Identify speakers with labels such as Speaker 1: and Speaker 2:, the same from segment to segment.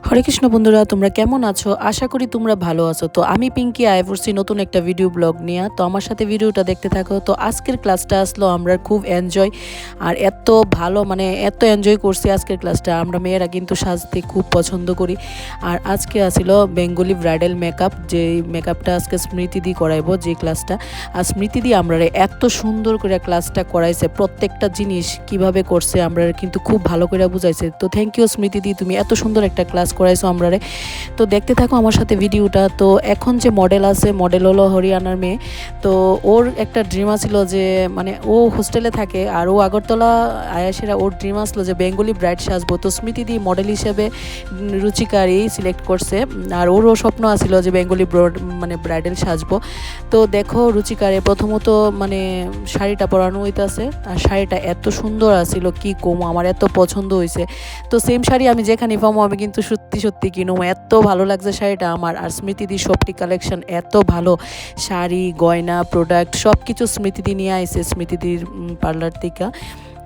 Speaker 1: হরে কৃষ্ণ বন্ধুরা, তোমরা কেমন আছো? আশা করি তোমরা ভালো আছো। তো আমি পিঙ্কি আয় পড়ছি নতুন একটা ভিডিও ব্লগ নিয়ে। তো আমার সাথে ভিডিওটা দেখতে থাকো। তো আজকের ক্লাসটা আসলো আমরা খুব এনজয় আর এত ভালো, মানে এত এনজয় করছি আজকের ক্লাসটা। আমরা মেয়েরা কিন্তু সাজতে খুব পছন্দ করি। আর আজকে আসলো বেঙ্গলি ব্রাইডাল মেকআপ, যে মেকআপটা আজকে স্মৃতি দি করাইবো, যে ক্লাসটা। আর স্মৃতি দি আমরা এত সুন্দর করে ক্লাসটা করাইছে, প্রত্যেকটা জিনিস কিভাবে করছে আমরা কিন্তু খুব ভালো করে বুঝাইছে। তো থ্যাংক ইউ স্মৃতি দি, তুমি এত সুন্দর একটা ক্লাস করাইছো আমরারে। তো দেখতে থাকো আমার সাথে ভিডিওটা। তো এখন যে মডেল আছে, মডেল হলো হরিয়ানার মেয়ে। তো ওর একটা ড্রিম আছিল যে, মানে ও হোস্টেলে থাকে আর ও আগরতলা আয়াসেরা, ওর ড্রিম আসলো যে বেঙ্গলি ব্রাইড সাজবো। তো স্মৃতি দি মডেল হিসেবে রুচিকারই সিলেক্ট করছে। আর ওরও স্বপ্ন আছিল যে বেঙ্গলি মানে ব্রাইডাল সাজবো। তো দেখো রুচিকারে প্রথমত মানে শাড়িটা পরানো হইতাছে, আর শাড়িটা এত সুন্দর আছিল কি কম, আমার এত পছন্দ হয়েছে। তো সেম শাড়ি আমি যেখানে পাবো আমি কিন্তু সত্যি সত্যি কিনো, এত ভালো লাগছে শাড়িটা আমার। আর স্মৃতিদি সবটি কালেকশন এত ভালো, শাড়ি গয়না প্রোডাক্ট সব কিছু স্মৃতিদি নিয়ে আইছে স্মৃতিদির পার্লার থেকে।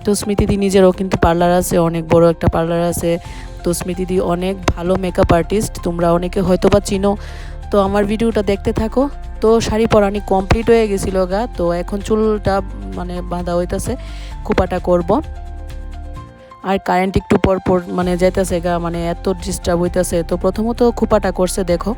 Speaker 1: তো স্মৃতিদি নিজেরও কিন্তু পার্লার আছে, অনেক বড় একটা পার্লার আছে। তো স্মৃতিদি অনেক ভালো মেকআপ আর্টিস্ট, তোমরা অনেকে হয়তো বা চিনো। তো আমার ভিডিওটা দেখতে থাকো। তো শাড়ি পরানি কমপ্লিট হয়ে গেছিল গা। তো এখন চুলটা মানে বাঁধা হইতাছে, খোপাটা করব। আর কারেন্ট একটু পর পর মানে যাইতেছে গা, মানে এত ডিস্টার্ব হইতেছে। তো প্রথমত খোপাটা করছে দেখো।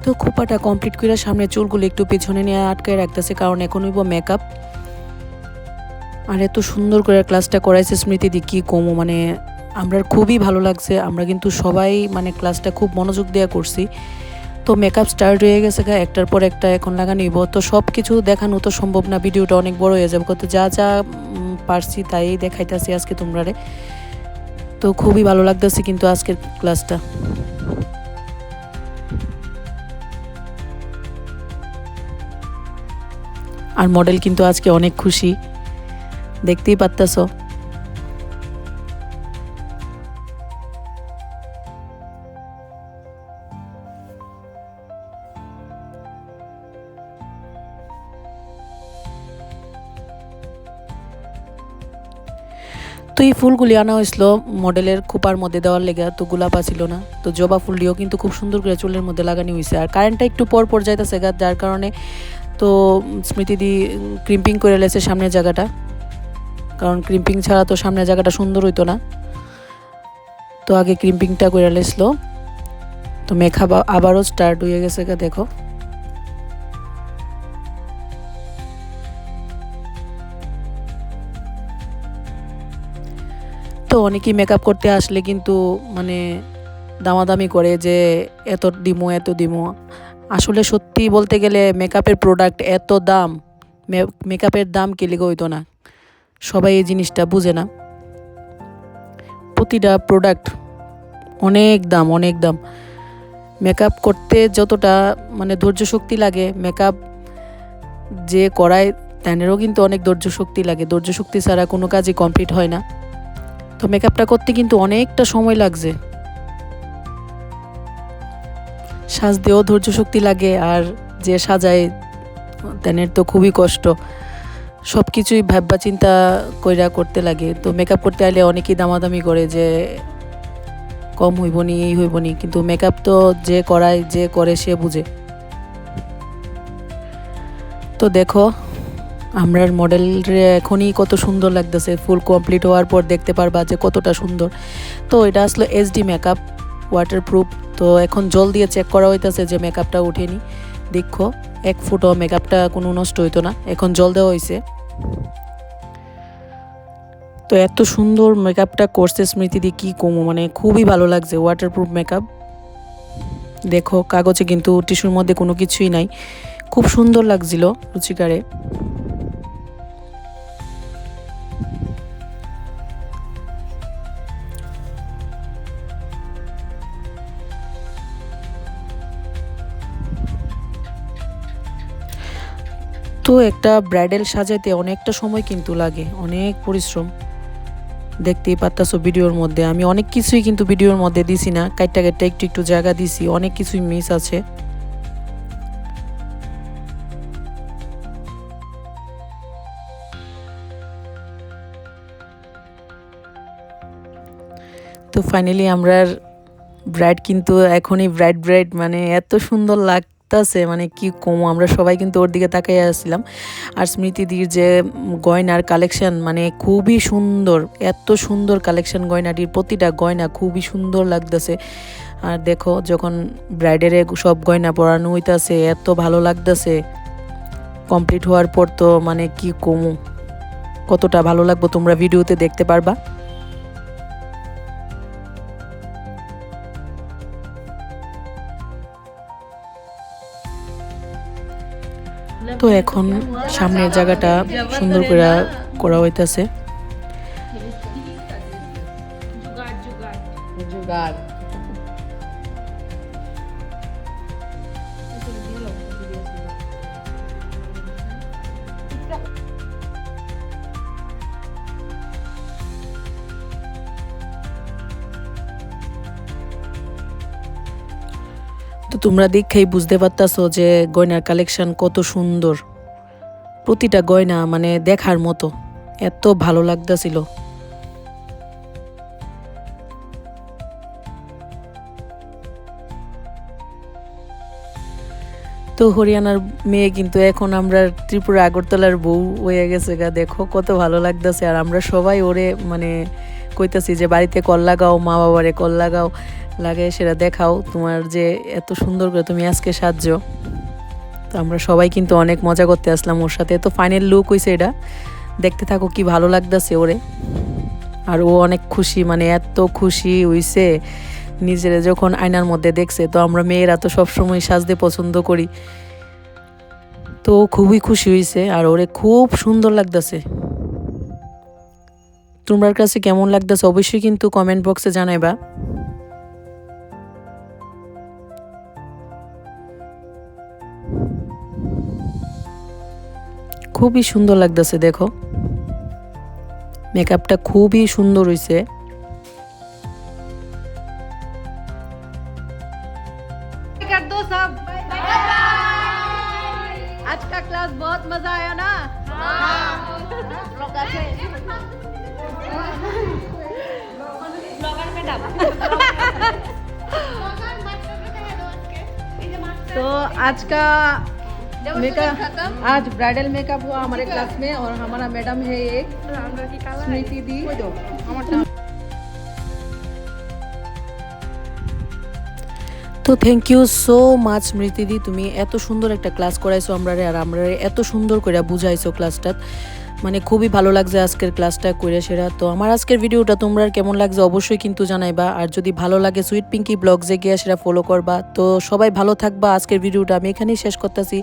Speaker 1: তো খোপাটা কমপ্লিট করে সামনে চুলগুলো একটু পেছনে নিয়ে আটকায় রাখতেছে, কারণ এখন হইব মেকআপ। আর এত সুন্দর করে ক্লাসটা করাইছে স্মৃতি দি কি কমো, মানে আমরা খুবই ভালো লাগছে। আমরা কিন্তু সবাই মানে ক্লাসটা খুব মনোযোগ দিয়ে করছি। তো মেকআপ স্টার্ট হয়ে গেছে গা, একটার পর একটা এখন লাগানিব। তো সব কিছু দেখানো তো সম্ভব না, ভিডিওটা অনেক বড় হয়ে যাবে। কত যা যা পারছি তাই দেখাইতেছি আজকে তোমরারে। তো খুবই ভালো লাগতেছে কিন্তু আজকের ক্লাসটা। আর মডেল কিন্তু আজকে অনেক খুশি, দেখতেই পারতেছ। তো এই ফুলগুলি আনা হয়েছিল মডেলের খোপার মধ্যে দেওয়ার লেগে। তো গোলাপ ছিল না, তো জবা ফুলটিও কিন্তু খুব সুন্দর করে চুলের মধ্যে লাগানো হয়েছে। আর কারেন্টটা একটু পর পর যাইতেছে গা, যার কারণে তো স্মৃতি দি ক্রিম্পিং করে লেছে সামনের জায়গাটা, কারণ ক্রিম্পিং ছাড়া তো সামনের জায়গাটা সুন্দর হইতো না। তো আগে ক্রিম্পিংটা করে লেছিল। তো মেকআপ আবারও স্টার্ট হয়ে গেছে গা, দেখো। তো অনেকেই মেকআপ করতে আসলে কিন্তু মানে দামাদামি করে যে এত দিমো এত দিমো। আসলে সত্যি বলতে গেলে মেকআপের প্রোডাক্ট এত দাম, মেকআপের দাম কে লিগে হইতো না, সবাই এই জিনিসটা বুঝে না। প্রতিটা প্রোডাক্ট অনেক দাম, অনেক দাম। মেকআপ করতে যতটা মানে ধৈর্য শক্তি লাগে, মেকআপ যে করায় তানেরও কিন্তু অনেক ধৈর্য শক্তি লাগে। ধৈর্য শক্তি ছাড়া কোনো কাজই কমপ্লিট হয় না। তো মেকআপটা করতে কিন্তু অনেকটা সময় লাগছে, সাজতেও ধৈর্য শক্তি লাগে, আর যে সাজায় তাদের তো খুবই কষ্ট। সব কিছুই ভাববা চিন্তা কইরা করতে লাগে। তো মেকআপ করতে আইলে অনেকেই দামাদামি করে যে কম হইব নি, এই হইব নি, কিন্তু মেকআপ তো যে করায়, যে করে সে বুঝে। তো দেখো আমরার মডেল এখনই কত সুন্দর লাগতেছে, ফুল কমপ্লিট হওয়ার পর দেখতে পারবা যে কতটা সুন্দর। তো এটা আসলে এইচডি মেকআপ, ওয়াটারপ্রুফ। তো এখন জল দিয়ে চেক করা হইতেছে যে মেকআপটা উঠেনি। দেখো 1 ফুটও মেকআপটা কোনো নষ্ট হইতো না, এখন জল দেওয়া হয়েছে। তো এত সুন্দর মেকআপটা করছে স্মৃতি দি কি কমো, মানে খুবই ভালো লাগছে। ওয়াটারপ্রুফ মেকআপ, দেখো কাগজে কিন্তু টিস্যুর মধ্যে কোনো কিছুই নাই, খুব সুন্দর লাগছিল রুচিকারে। তো একটা ব্রাইডাল সাজাইতে অনেকটা সময় কিন্তু লাগে, অনেক পরিশ্রম। দেখতেই পারতাছো ভিডিওর মধ্যে আমি অনেক কিছুই কিন্তু ভিডিওর মধ্যে দিছি না, কাইটটা কাইটটা একটু একটু জায়গা দিছি, অনেক কিছুই মিস আছে। তো ফাইনালি আমরা ব্রাইড কিন্তু এখনই ব্রাইড মানে এত সুন্দর লাগতাছে, মানে কি কম, আমরা সবাই কিন্তু ওর দিকে তাকাই আসছিলাম। আর স্মৃতিদির যে গয়নার কালেকশন মানে খুবই সুন্দর, এত সুন্দর কালেকশন গয়নাটির, প্রতিটা গয়না খুবই সুন্দর লাগতেছে। আর দেখো যখন ব্রাইডের সব গয়না পরানো হইতাছে এত ভালো লাগতেছে, কমপ্লিট হওয়ার পর তো মানে কি কমু, কতটা ভালো লাগবে তোমরা ভিডিওতে দেখতে পারবা। তো এখন সামনের জায়গাটা সুন্দর করে করা হইতাছে। তো তোমরা দেখেই বুঝতে পারতাছো যে গয়নার কালেকশন কত সুন্দর, প্রতিটা গয়না মানে দেখার মতো, এত ভালো লাগতেছিল। তো হরিয়ানার মেয়ে কিন্তু এখন আমরা ত্রিপুরা আগরতলার বউ হয়ে গেছে গা, দেখো কত ভালো লাগতেছে। আর আমরা সবাই ওরে মানে কইতাছি যে বাড়িতে কল লাগাও, মা বাবারে কল লাগাও, লাগে সেটা দেখাও তোমার যে এত সুন্দর করে তুমি আজকে সাজছো। তো আমরা সবাই কিন্তু অনেক মজা করতে আসলাম ওর সাথে। তো ফাইনাল লুক হইছে এটা, দেখতে থাকো কি ভালো লাগতেছে ওরে। আর ও অনেক খুশি, মানে এত খুশি হইছে নিজেরা যখন আয়নার মধ্যে দেখছে। তো আমরা মেয়েরা তো সবসময় সাজতে পছন্দ করি, তো খুবই খুশি হয়েছে আর ওরে খুব সুন্দর লাগতেছে। তোমার কাছে কেমন লাগতেছে অবশ্যই কিন্তু কমেন্ট বক্সে জানাইবা। খুবই সুন্দর লাগতেছে, দেখো মেকআপটা খুবই সুন্দর হয়েছে।
Speaker 2: कर दो सब। आज का क्लास बहुत मजा आया ना? तो आज का मेकअप, आज ब्राइडल मेकअप हुआ हमारे क्लास में और हमारा मैडम है एक स्मृति दी।
Speaker 1: তো থ্যাংক ইউ সো মাচ স্মৃতিদি, তুমি এত সুন্দর একটা ক্লাস করাইছো আমরা, আর আমরা এত সুন্দর করে বুঝাইছো ক্লাসটা, মানে খুবই ভালো লাগছে আজকের ক্লাসটা করে সেরা। তো আমার আজকের ভিডিওটা তোমরা কেমন লাগছে অবশ্যই কিন্তু জানাইবা। আর যদি ভালো লাগে সুইট পিঙ্কি ব্লগসে গিয়ে সেটা ফলো করবা। তো সবাই ভালো থাকবা, আজকের ভিডিওটা আমি এখানেই শেষ করতেছি।